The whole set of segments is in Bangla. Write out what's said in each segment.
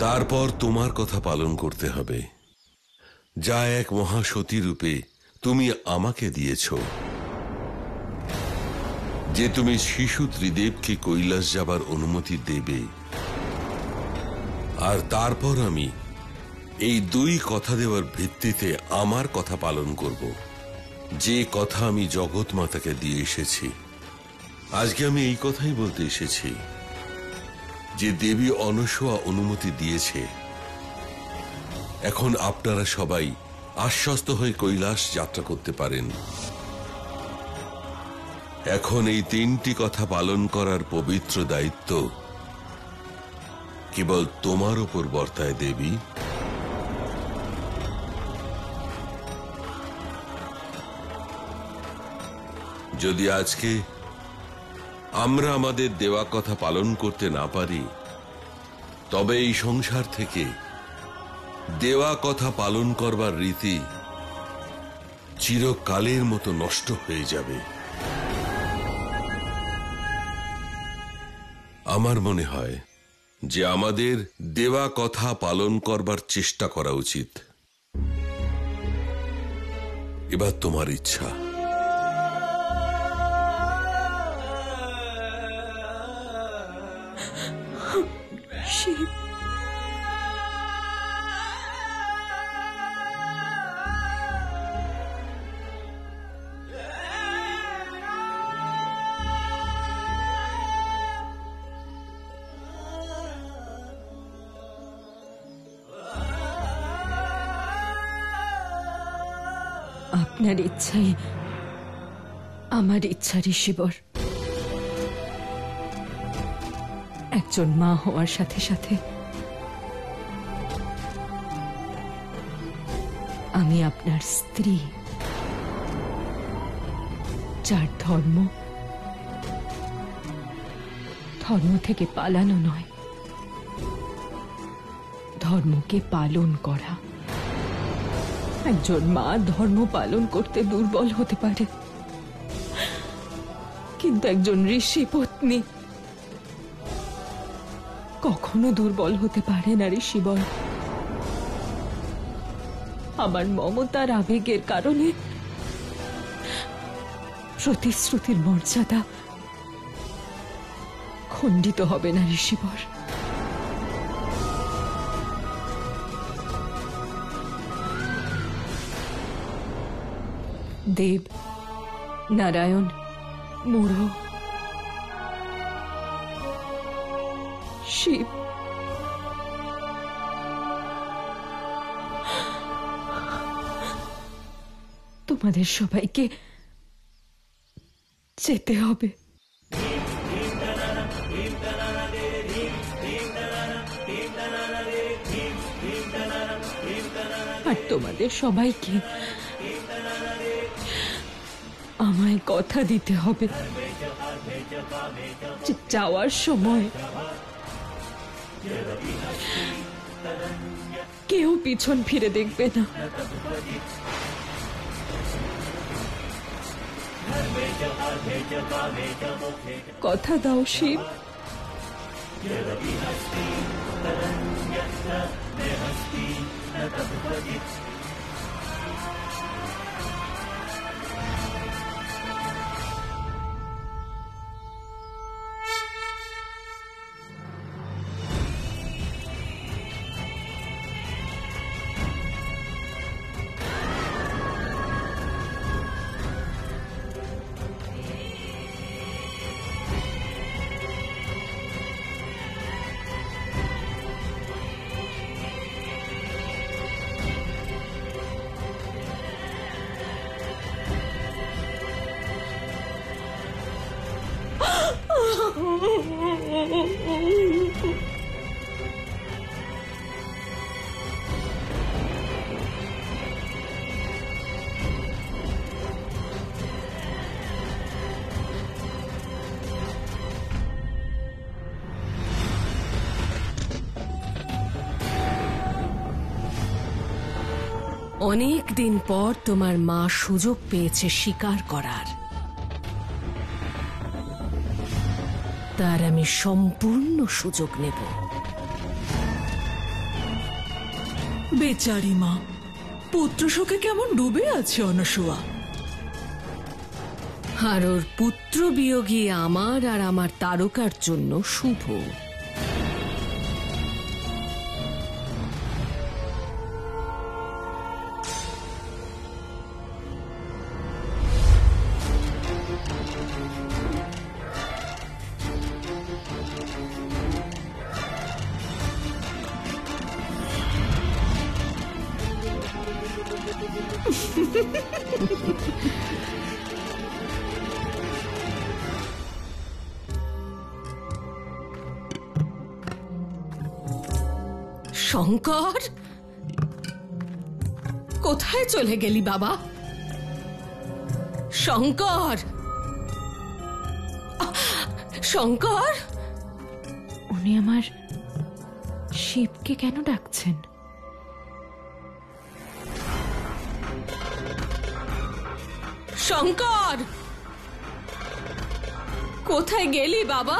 তারপর তোমার কথা পালন করতে হবে, যা এক মহাসতী রূপে তুমি আমাকে দিয়েছ, যে তুমি শিশু ত্রিদেবকে কৈলাস যাবার অনুমতি দেবে। আর তারপর আমি এই দুই কথা দেওয়ার ভিত্তিতে আমার কথা পালন করব, যে কথা আমি জগৎ মাতাকে দিয়ে এসেছি। আজকে আমি এই কথাই বলতে এসেছি যে দেবী অনসূয়া অনুমতি দিয়েছে। এখন আপনারা সবাই আশ্বস্ত হয়ে কৈলাস যাত্রা করতে পারেন। এখন এই তিনটি কথা পালন করার পবিত্র দায়িত্ব কেবল তোমার উপর বর্তায় দেবী। যদি আজকে আমরা আমাদের দেওয়া কথা পালন করতে না পারি, তবে এই সংসার থেকে দেওয়া কথা পালন করবার রীতি চিরকালের মতো নষ্ট হয়ে যাবে। আমার মনে হয় যে আমাদের দেওয়া কথা পালন করবার চেষ্টা করা উচিত। এবার তোমার ইচ্ছা। শিব, আপনার ইচ্ছাই আমার ইচ্ছা ঋষিবর। একজন মা হওয়ার সাথে সাথে আমি আপনার স্ত্রী, যার ধর্ম থেকে পালানো নয়, ধর্মকে পালন করা। একজন মা ধর্ম পালন করতে দুর্বল হতে পারে, কিন্তু একজন ঋষি পত্নী কখনো দুর্বল হতে পারে না ঋষিবর। আমার মমতার আবেগের কারণে প্রতিশ্রুতির মর্যাদা খণ্ডিত হবে না ঋষিবর। দেব, নারায়ণ, মূঢ়, শিব, তোমাদের সবাইকে যেতে হবে। আর তোমাদের সবাইকে আমায় কথা দিতে হবে যে যাওয়ার সময় কেউ পিছন ফিরে দেখবে না। কথা দাও শিব। অনেক দিন পর তোমার মা সুযোগ পেয়েছে স্বীকার করার, তার আমি সম্পূর্ণ সুযোগ নেব। বেচারি মা, পুত্র শোকে কেমন ডুবে আছে অনসূয়া। আর ওর পুত্র বিয়োগী আমার আর আমার তারকার জন্য শুভ। শঙ্কর, কোথায় চলে গেলি বাবা? শঙ্কর, শঙ্কর, উনি আমার শিবকে কেন ডাকছেন? শঙ্কর, কোথায় গেলি বাবা?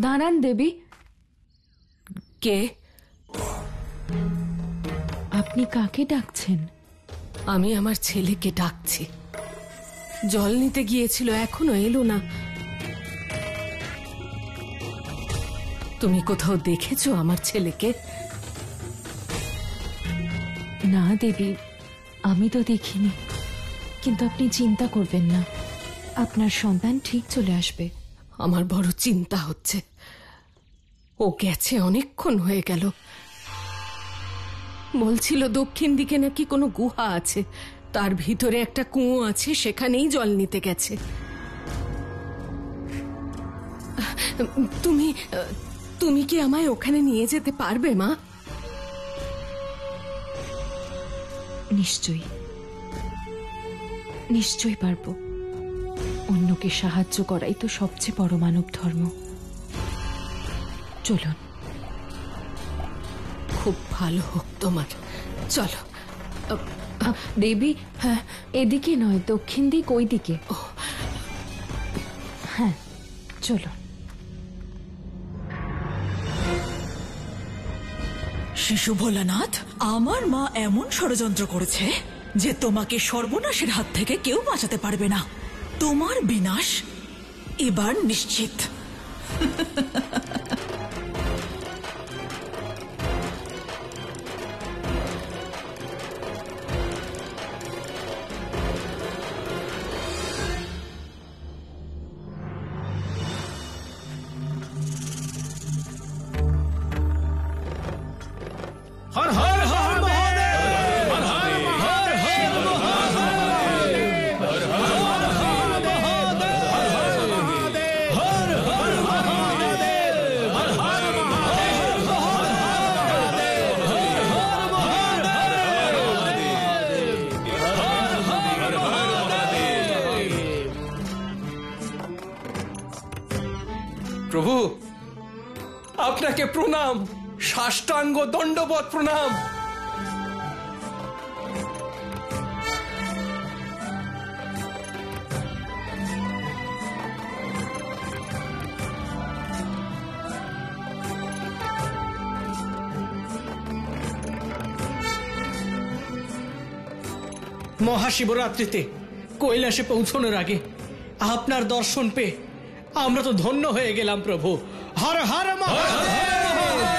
দাঁড়ান দেবী, কে? আপনি কাকে ডাকছেন? আমি আমার ছেলেকে ডাকছি। জল নিতে গিয়েছিল, এখনো এলো না। তুমি কোথাও দেখেছো আমার ছেলেকে? না দেবী, আমি তো দেখিনি। কিন্তু আপনি চিন্তা করবেন না, আপনার সন্তান ঠিক চলে আসবে। আমার বড় চিন্তা হচ্ছে। ও গেছে, অনেকক্ষণ হয়ে গেল। বলছিল দক্ষিণ দিকে নাকি কোনো গুহা আছে, তার ভিতরে একটা কুয়ো আছে, সেখানেই জল নিতে গেছে। তুমি তুমি কি আমায় ওখানে নিয়ে যেতে পারবে মা? নিশ্চয়ই, নিশ্চয়ই পারবো। অন্যকে সাহায্য করাই তো সবচেয়ে বড় মানব ধর্ম। চলুন। খুব ভালো হোক তোমার, চলো। দেবী, হ্যাঁ, এদিকে নয়, দক্ষিণ দিক, ওই দিকে। হ্যাঁ, চলো। শিশু ভোলানাথ, আমার মা এমন ষড়যন্ত্র করেছে যে তোমাকে সর্বনাশের হাত থেকে কেউ বাঁচাতে পারবে না। তোমার বিনাশ এবার নিশ্চিত। हर हर हर महादेव, हर हर हर हर महादेव, हर हर हर महादेव, हर हर महादेव, हर हर महादेव, প্রভু, আপনাকে প্রণাম, সাষ্টাঙ্গ দণ্ডবৎ প্রণাম। মহাশিবরাত্রিতে কৈলাসে পৌঁছানোর আগে আপনার দর্শন পেয়ে আমরা তো ধন্য হয়ে গেলাম প্রভু। হর হর মহাদেব।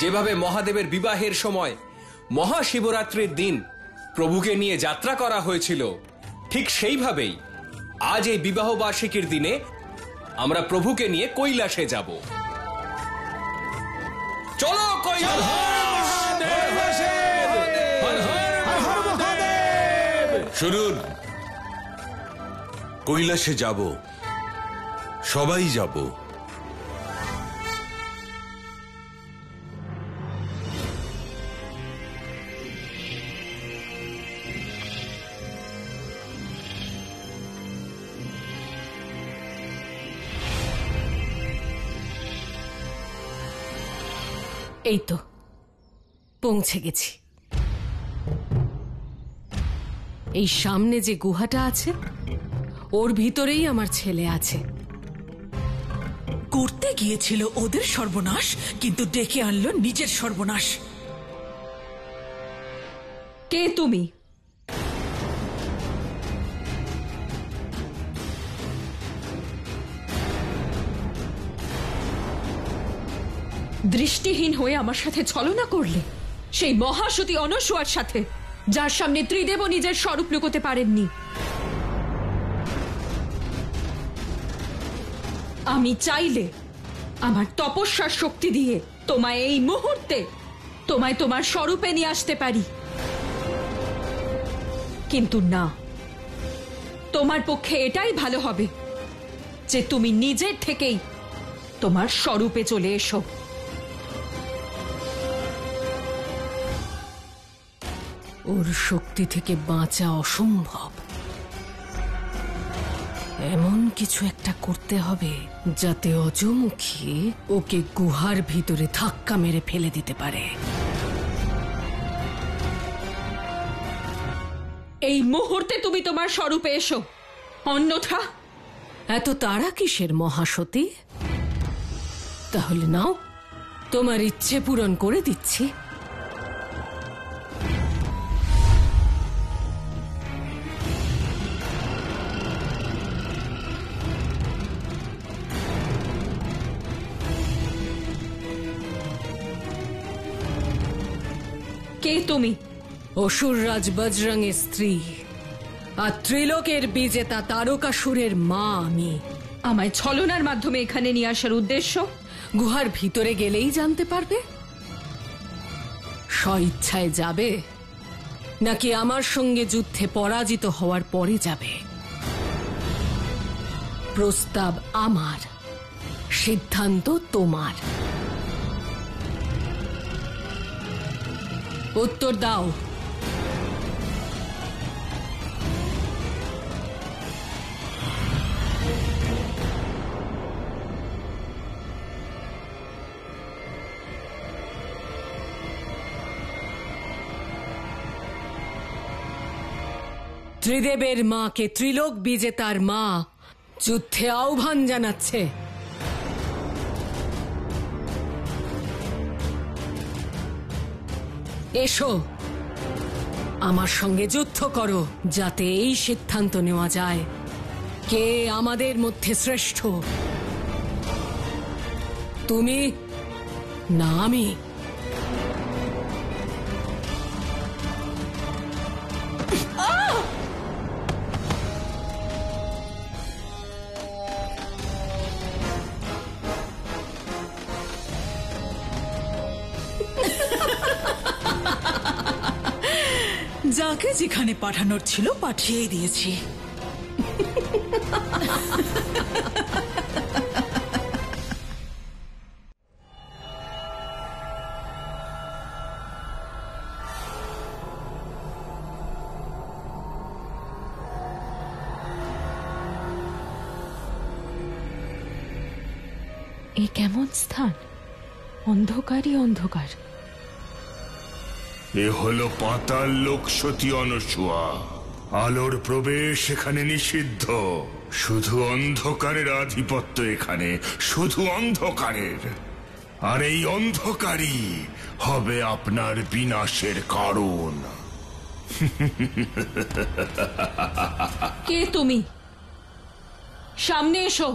যেভাবে মহাদেবের বিবাহের সময় মহাশিবরাত্রির দিন প্রভুকে নিয়ে যাত্রা করা হয়েছিল, ঠিক সেইভাবেই আজ এই বিবাহ বার্ষিকীর দিনে আমরা প্রভুকে নিয়ে কৈলাসে যাব। চলো কৈলাস। শুনুন, কৈলাসে যাব, সবাই যাব। এই তো পৌঁছে গেছি। এই সামনে যে গুহাটা আছে, ওর ভিতরেই আমার ছেলে আছে। করতে গিয়েছিল ওদের সর্বনাশ, কিন্তু ডেকে আনলো নিজের সর্বনাশ। কে তুমি? দৃষ্টিহীন হয়ে আমার সাথে ছলনা করলে, সেই মহাসতী অনসূয়ার সাথে, যার সামনে ত্রিদেবও নিজের স্বরূপ লুকোতে পারেননি। আমি চাইলে আমার তপস্যার শক্তি দিয়ে তোমায় এই মুহূর্তে তোমার স্বরূপে নিয়ে আসতে পারি, কিন্তু না, তোমার পক্ষে এটাই ভালো হবে যে তুমি নিজের থেকেই তোমার স্বরূপে চলে এসো। ওর শক্তি থেকে বাঁচা অসম্ভব। এমন কিছু একটা করতে হবে যাতে অজমুখী ওকে গুহার ভিতরে ধাক্কা মেরে ফেলে দিতে পারে। এই মুহূর্তে তুমি তোমার স্বরূপে এসো, অন্যথা। এত তাড়া কিসের মহাসতী? তাহলে নাও, তোমার ইচ্ছে পূরণ করে দিচ্ছি। কে তুমি? অসুররাজ বজরঙের স্ত্রী আর ত্রিলোকের বিজেতা তারকাসুরের মা আমি। আমায় ছলনার মাধ্যমে এখানে নিয়ে আসার উদ্দেশ্য? গুহার ভিতরে গেলেই জানতে পারবে। স্বইচ্ছায় যাবে নাকি আমার সঙ্গে যুদ্ধে পরাজিত হওয়ার পরে যাবে? প্রস্তাব আমার, সিদ্ধান্ত তোমার। উত্তর দাও। ত্রিদেবের মাকে ত্রিলোক বিজেতার মা যুদ্ধে আহ্বান জানাচ্ছে। এসো, আমার সঙ্গে যুদ্ধ করো, যাতে এই সিদ্ধান্ত নেওয়া যায় কে আমাদের মধ্যে শ্রেষ্ঠ, তুমি না আমি। যাকে যেখানে পাঠানোর ছিল পাঠিয়েই দিয়েছি। এ কেমন স্থান? অন্ধকারই অন্ধকার। এ হলো পাতাল লোক সতী অনসূয়া। আলোর প্রবেশ এখানে নিষিদ্ধ। শুধু অন্ধকারের আধিপত্য এখানে, শুধু অন্ধকারের। আর এই অন্ধকারই হবে আপনার বিনাশের কারণ। কে তুমি? সামনে এসো।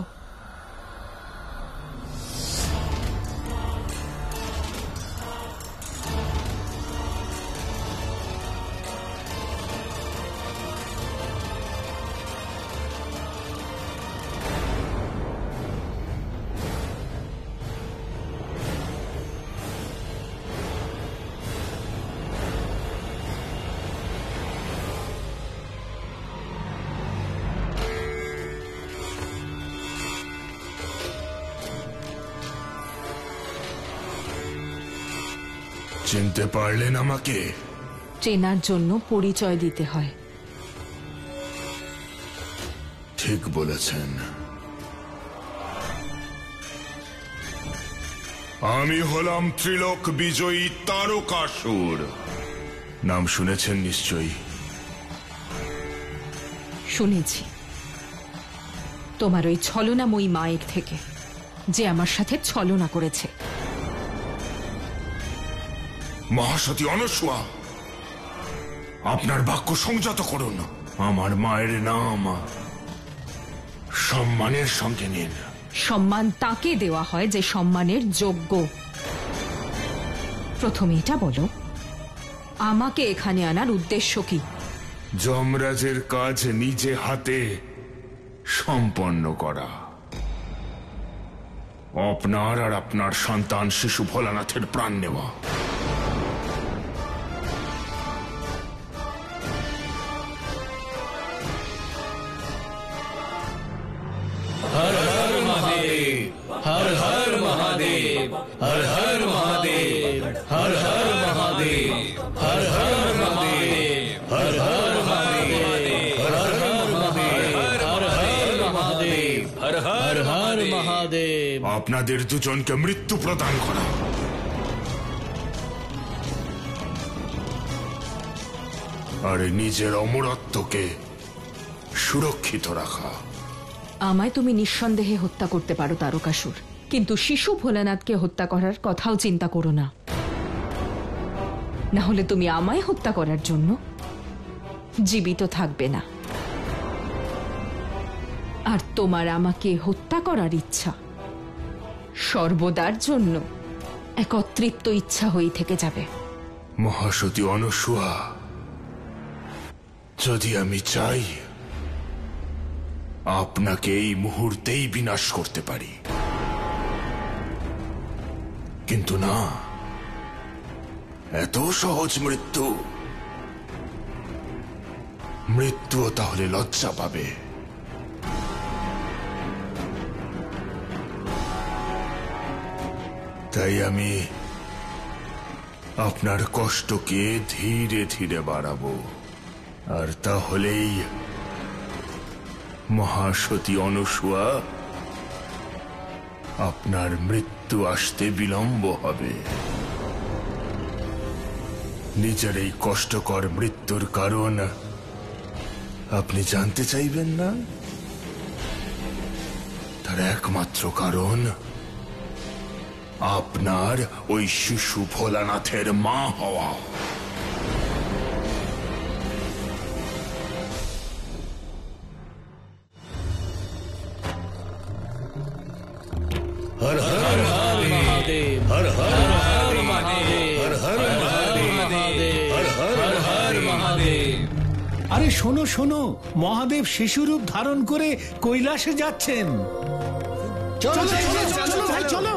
চিনতে পারলেন আমাকে? চেনার জন্য পরিচয় দিতে হয়। ঠিক বলেছেন। আমি হলাম ত্রিলোক বিজয়ী তারকাসুর। নাম শুনেছেন নিশ্চয়ই। শুনেছি, তোমার ওই ছলনাময়ী মায়ের থেকে। যে আমার সাথে ছলনা করেছে। মহাসতী অনসূয়া, আপনার বাক্য সংযত করুন। আমার মায়ের নাম সম্মানের সঙ্গে নিন। সম্মান তাকে দেওয়া হয় যে সম্মানের যোগ্য। প্রথমে এটা বলো, আমাকে এখানে আনার উদ্দেশ্য কি? যমরাজের কাজ নিজে হাতে সম্পন্ন করা, আপনার আর আপনার সন্তান শিশু ভোলানাথের প্রাণ নেওয়া। হর হর মহাদেব, হর হর মহাদেব, হর হর মহাদেব, হর হর মহাদেব, হর হর মহাদেব, হর হর মহাদেব, হর হর মহাদেব, হর হর মহাদেব, হর হর হর মহাদেব। আপনাদের দুজনকে মৃত্যু প্রদান করা, আর নিজের অমরত্বকে সুরক্ষিত রাখা। আমায় তুমি নিঃসন্দেহে হত্যা করতে পারো তারকাসুর, কিন্তু শিশু ভোলানাথকে হত্যা করার কথাও চিন্তা করো না। না হলে তুমি আমায় হত্যা করার জন্য জীবিত থাকবে না, আর তোমার আমাকে হত্যা করার ইচ্ছা সর্বদার জন্য এক অতৃপ্ত ইচ্ছা হয়ে থেকে যাবে। মহাসতী অনসূয়া, যদি আমি চাই আপনাকে এই মুহূর্তেই বিনাশ করতে পারি, কিন্তু না, এত সহজ মৃত্যুও তাহলে লজ্জা পাবে। তাই আমি আপনার কষ্টকে ধীরে ধীরে বাড়াবো, আর তাহলেই মহাসতী অনসূয়া, আপনার মৃত্যু আসতে বিলম্ব হবে। নিজের এই কষ্টকর মৃত্যুর কারণ আপনি জানতে চাইবেন না? তার একমাত্র কারণ আপনার ওই শিশু ভোলানাথের মা হওয়া। হর হর মহাদেব, হর হর মহাদেব, হর হর মহাদেব, হর হর হর মহাদেব। আরে শোনো শোনো, মহাদেব শিশুরূপ ধারণ করে কৈলাসে যাচ্ছেন। চলো চলো চলো ভাই, চলো।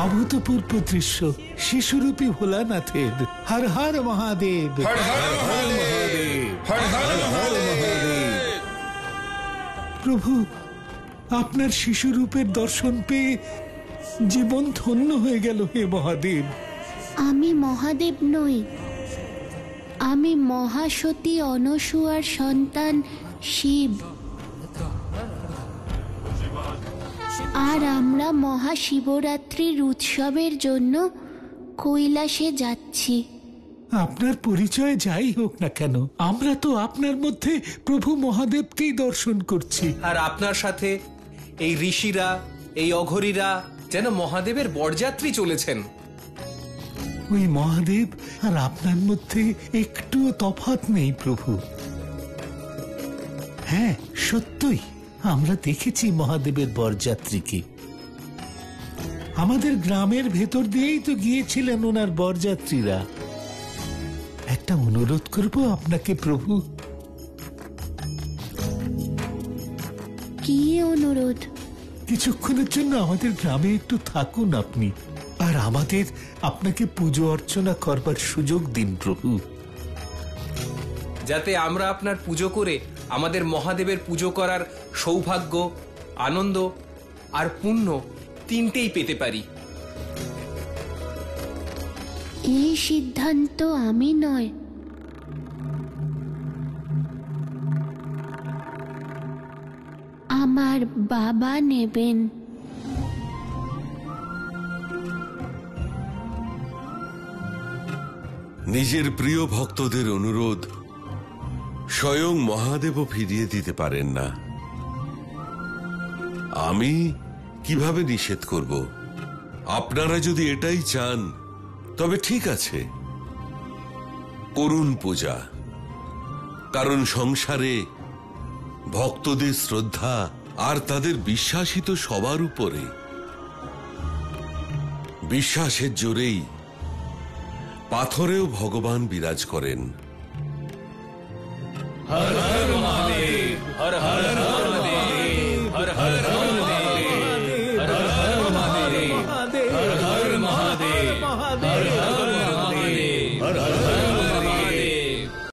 অভূতপূর্ব দৃশ্য শিশুরূপী ভোলানাথের। হর হর মহাদেব, হর হর মহাদেব, হর হর মহাদেব। প্রভু, আপনার শিশুরূপের দর্শন পেয়ে জীবন ধন্য হয়ে গেল। হে মহাদেব, আমি মহাদেব নই, আমি মহাসতী অনসূয়ার সন্তান শিব। আর আমরা মহাশিবরাত্রির উৎসবের জন্য কৈলাসে যাচ্ছি। আপনার পরিচয় যাই হোক না কেন, আমরা তো আপনার মধ্যে প্রভু মহাদেবকেই দর্শন করছি। আর আপনার সাথে এই ঋষিরা, এই অঘরীরা যেন মহাদেবের বরযাত্রী চলেছেন। ওই মহাদেব আর আপনার মধ্যে একটুও তফাৎ নেই প্রভু। হ্যাঁ, সত্যই আমরা দেখেছি মহাদেবের বরযাত্রীকে। আমাদের গ্রামের ভেতর দিয়েই তো গিয়েছিলেন ওনার বরযাত্রীরা। একটা অনুরোধ করব আপনাকে প্রভু। কি অনুরোধ? কিছুক্ষণের জন্য আমাদের গ্রামে একটু থাকুন আপনি, আর আমাদের আপনাকে পুজো অর্চনা করবার সুযোগ দিন প্রভু। যাতে আমরা আপনার পুজো করে আমাদের মহাদেবের পুজো করার সৌভাগ্য, আনন্দ আর পুণ্য তিনটেই পেতে পারি। এই সিদ্ধান্ত আমি নয়, আমার বাবা নেবেন। নিজের প্রিয় ভক্তদের অনুরোধ স্বয়ং মহাদেবও ফিরিয়ে দিতে পারেন না। আমি কিভাবে নিষেধ করব? আপনারা যদি এটাই চান তবে ঠিক আছে, করুন পূজা। কারণ সংসারে ভক্তদের শ্রদ্ধা আর তাদের বিশ্বাসই তো সবার উপরে। বিশ্বাসের জোরেই পাথরেও ভগবান বিরাজ করেন। হর হর মহাদেব, হর হর